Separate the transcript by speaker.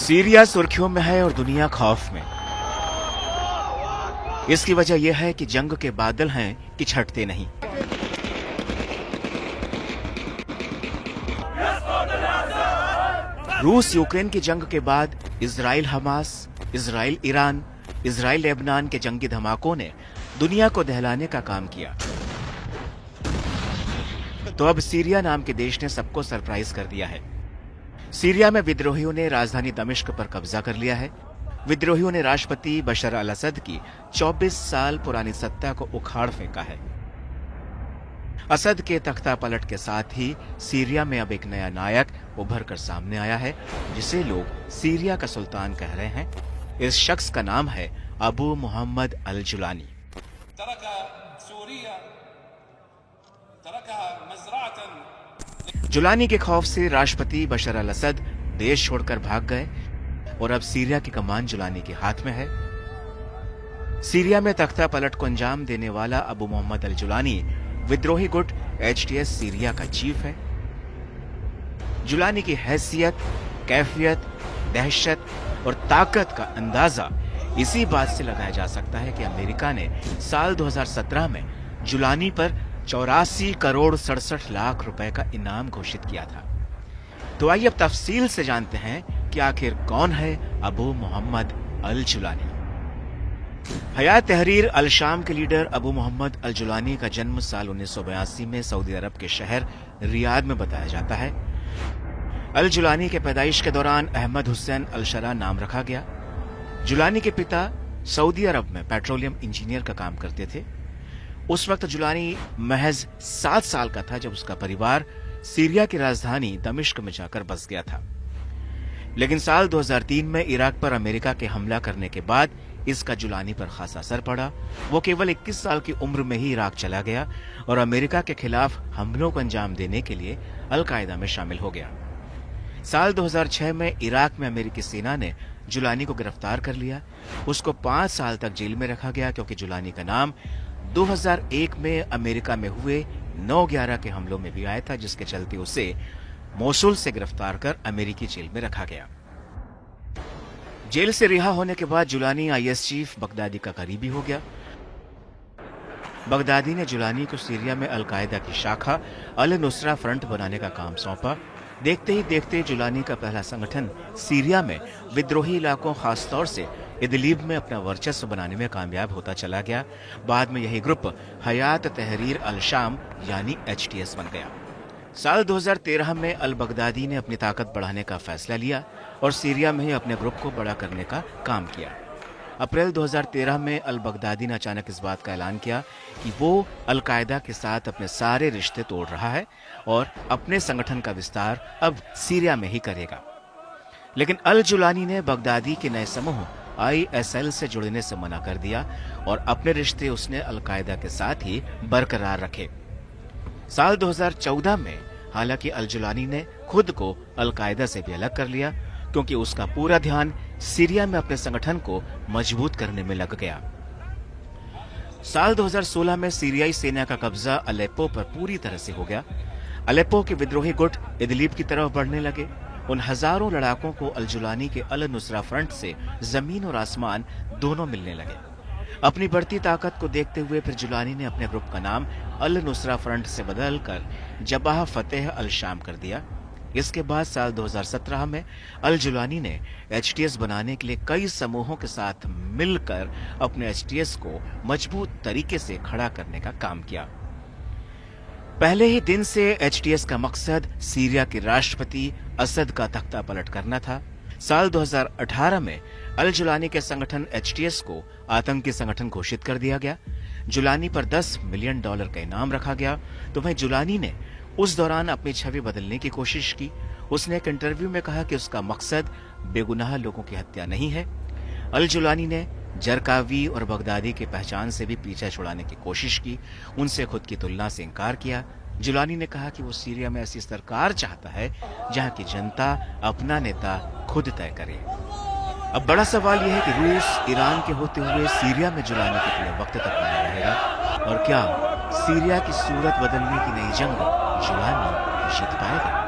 Speaker 1: Syria सुर्खियों में है और दुनिया खौफ में। इसकी वजह यह है कि जंग के बादल हैं कि छटते नहीं। रूस यूक्रेन की जंग के बाद Israel Hamas, Israel Iran, Israel Lebanon के जंगी धमाकों ने दुनिया को दहलाने का काम किया। तो अब सीरिया नाम के देश ने सबको सरप्राइज कर दिया है। सीरिया में विद्रोहियों ने राजधानी दमिश्क पर कब्जा कर लिया है। विद्रोहियों ने राष्ट्रपति बशर अल असद की 24 साल पुरानी सत्ता को उखाड़ फेंका है। असद के तख्ता पलट के साथ ही सीरिया में अब एक नया नायक उभर कर सामने आया है, जिसे लोग सीरिया का सुल्तान कह रहे हैं। इस शख्स का नाम है अबू मोहम्मद अल जुलानी। जुलानी के खौफ से राष्ट्रपति बशर अल असद देश छोड़कर भाग गए और अब सीरिया की कमान जुलानी के हाथ में है। सीरिया में तख्ता पलट को अंजाम देने वाला अबू मोहम्मद अल जुलानी विद्रोही गुट HTS सीरिया का चीफ है। जुलानी की हैसियत, कैफियत, दहशत और ताकत का अंदाजा इसी बात से लगाया जा सकता है कि अमेरिका ने साल 2017 में जुलानी पर 84 करोड़ 67 लाख रुपए का इनाम घोषित किया था। तो आइए अब तफसील से जानते हैं कि आखिर कौन है अबू मोहम्मद अल जुलानी। हयात तहरीर अल शाम के लीडर अबू मोहम्मद अल जुलानी का जन्म साल 1982 में सऊदी अरब के शहर रियाद में बताया जाता है। अल जुलानी के पैदाइश के दौरान अहमद हुसैन अल शरा नाम रखा गया। जुलानी के पिता सऊदी अरब में पेट्रोलियम इंजीनियर का काम करते थे। उस वक्त जुलानी महज 7 साल का था जब उसका परिवार सीरिया की राजधानी दमिश्क में जाकर बस गया था। लेकिन साल 2003 में इराक पर अमेरिका के हमला करने के बाद इसका जुलानी पर खासा असर पड़ा। वो केवल 21 साल की उम्र में ही इराक चला गया और अमेरिका के खिलाफ हमलों को अंजाम देने के लिए अल कायदा में शामिल हो गया। साल 2006 में इराक में अमेरिकी सेना ने जुलानी को गिरफ्तार कर लिया। उसको 5 साल तक जेल में रखा गया क्योंकि जुलानी का नाम 2001 में अमेरिका में हुए 9/11 के हमलों में भी आया था, जिसके चलते उसे मोसुल से गिरफ्तार कर अमेरिकी जेल में रखा गया। जेल से रिहा होने के बाद जुलानी IS चीफ बगदादी का करीबी हो गया। बगदादी ने जुलानी को सीरिया में अल कायदा की शाखा अल नुसरा फ्रंट बनाने का काम सौंपा। देखते ही देखते जुलानी का पहला संगठन सीरिया में विद्रोही इलाकों, खासतौर से इदलिब में अपना वर्चस्व बनाने में कामयाब होता चला गया। बाद में यही ग्रुप हयात तहरीर अल शाम यानी HTS बन गया। साल 2013 में अल बगदादी ने अपनी ताकत बढ़ाने का फैसला लिया और सीरिया में ही अपने ग्रुप को बड़ा करने का काम किया। अप्रैल 2013 में अल बगदादी ने अचानक इस बात का ऐलान किया कि वो अल कायदा के साथ अपने सारे रिश्ते तोड़ रहा है और अपने संगठन का विस्तार अब सीरिया में ही करेगा। लेकिन अल जुलानी ने बगदादी के नए समूह ISL से जुड़ने से मना कर दिया और अपने रिश्ते उसने अल कायदा के साथ ही बरकरार रखे। साल 2014 में हालांकि अल जुलानी ने खुद को अल कायदा से भी अलग कर लिया क्योंकि उसका पूरा ध्यान सीरिया में अपने संगठन को मजबूत करने में लग गया। साल 2016 में सीरियाई सेना का कब्जा अलेप्पो पर पूरी तरह से हो गया। अलेप्पो के विद्रोही गुट इदलिब की तरफ बढ़ने लगे। उन हजारों लड़ाकों को अल जुलानी के अल नुसरा फ्रंट से जमीन और आसमान दोनों मिलने लगे। अपनी बढ़ती ताकत को देखते हुए फिर जुलानी ने अपने ग्रुप का नाम अल नुसरा फ्रंट से बदलकर जबाह फतेह अल शाम कर दिया। इसके बाद साल 2017 में अल जुलानी ने HTS बनाने के लिए कई समूहों के साथ मिलकर अपने HTS को मजबूत तरीके से खड़ा करने का काम किया। पहले ही दिन से HTS का मकसद सीरिया के राष्ट्रपति असद का तख्ता पलट करना था। साल 2018 में अल जुलानी के संगठन HTS को आतंकी संगठन घोषित कर दिया गया। जुलानी पर $10 मिलियन का इनाम रखा गया। तो वहीं जुलानी ने उस दौरान अपनी छवि बदलने की कोशिश की। उसने एक इंटरव्यू में कहा कि उसका मकसद बेगुनाह लोगों की हत्या नहीं है। अल जुलानी ने जरकावी और बगदादी की पहचान से भी पीछा छुड़ाने की कोशिश की। उनसे खुद की तुलना से इनकार किया। जुलानी ने कहा कि वो सीरिया में ऐसी सरकार चाहता है जहां की जनता अपना नेता खुद तय करे। अब बड़ा सवाल यह है कि रूस, ईरान के होते हुए सीरिया में जुलानी कितने वक्त तक बना रहेगा और क्या सीरिया की सूरत बदलने की नई जंग जुलानी जीत पाएगा?